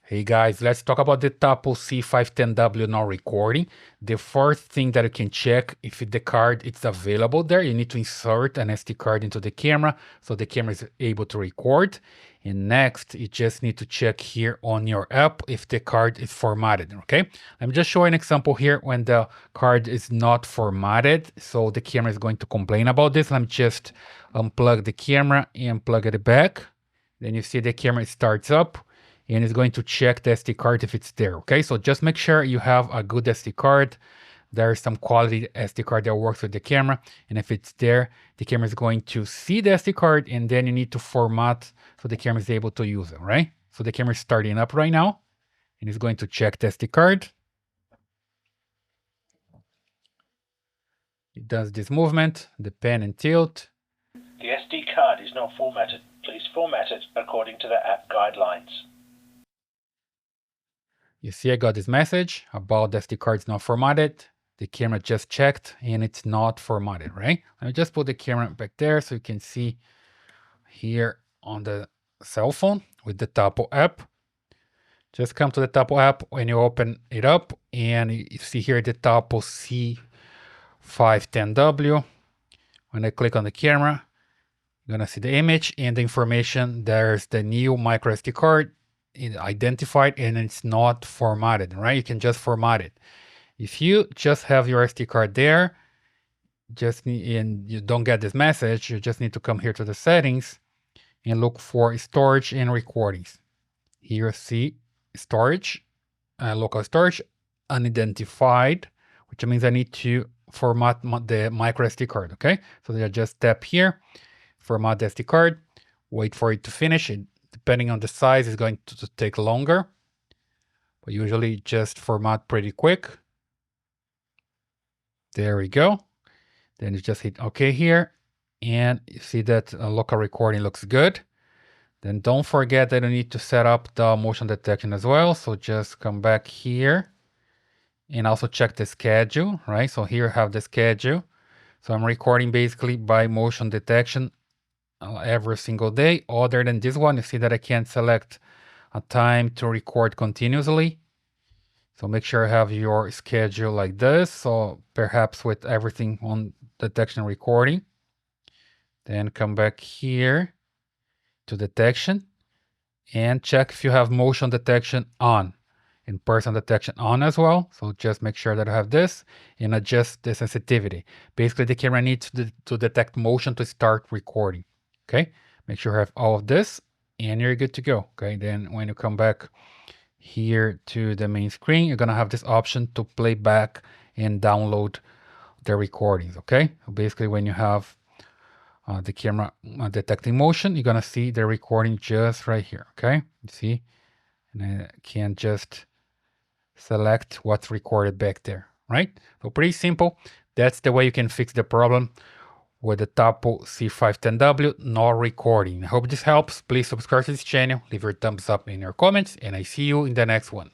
Hey guys, let's talk about the Tapo C510W now recording. The first thing that you can check if the card is available there, you need to insert an SD card into the camera so the camera is able to record. And next, you just need to check here on your app if the card is formatted, okay? I'm just showing an example here when the card is not formatted, so the camera is going to complain about this. Let me just unplug the camera and plug it back. Then you see the camera starts up and it's going to check the SD card if it's there, okay? So just make sure you have a good SD card. There's some quality SD card that works with the camera, and if it's there, the camera is going to see the SD card, and then you need to format so the camera is able to use it, right? So the camera is starting up right now, and it's going to check the SD card. It does this movement, the pen and tilt. The SD card is not formatted. Please format it according to the app guidelines. You see I got this message about the SD card is not formatted. The camera just checked and it's not formatted, right? Let me just put the camera back there so you can see here on the cell phone with the Tapo app. Just come to the Tapo app when you open it up and you see here the Tapo C510W. When I click on the camera, you're gonna see the image and the information. There's the new microSD card identified and it's not formatted, right? You can just format it. If you just have your SD card there, and you don't get this message, you just need to come here to the settings and look for storage and recordings. Here you see storage, local storage, unidentified, which means I need to format the microSD card, okay? So I just tap here, format the SD card, wait for it to finish. Depending on the size, it's going to take longer, but usually just format pretty quick. There we go. Then you just hit OK here, and you see that local recording looks good. Then don't forget that you need to set up the motion detection as well. So just come back here and also check the schedule, right? So here I have the schedule. So I'm recording basically by motion detection every single day. Other than this one, you see that I can select a time to record continuously. So make sure you have your schedule like this. So perhaps with everything on detection recording. Then come back here to detection and check if you have motion detection on and person detection on as well. So just make sure that I have this and adjust the sensitivity. Basically, the camera needs to detect motion to start recording. Okay, make sure you have all of this and you're good to go. Okay, then when you come back here to the main screen, you're gonna have this option to play back and download the recordings. Okay, so basically when you have the camera detecting motion, you're gonna see the recording just right here. Okay, you see, and I can just select what's recorded back there, right? So pretty simple. That's the way you can fix the problem with the Tapo C510W not recording. I hope this helps. Please subscribe to this channel, leave your thumbs up in your comments, and I see you in the next one.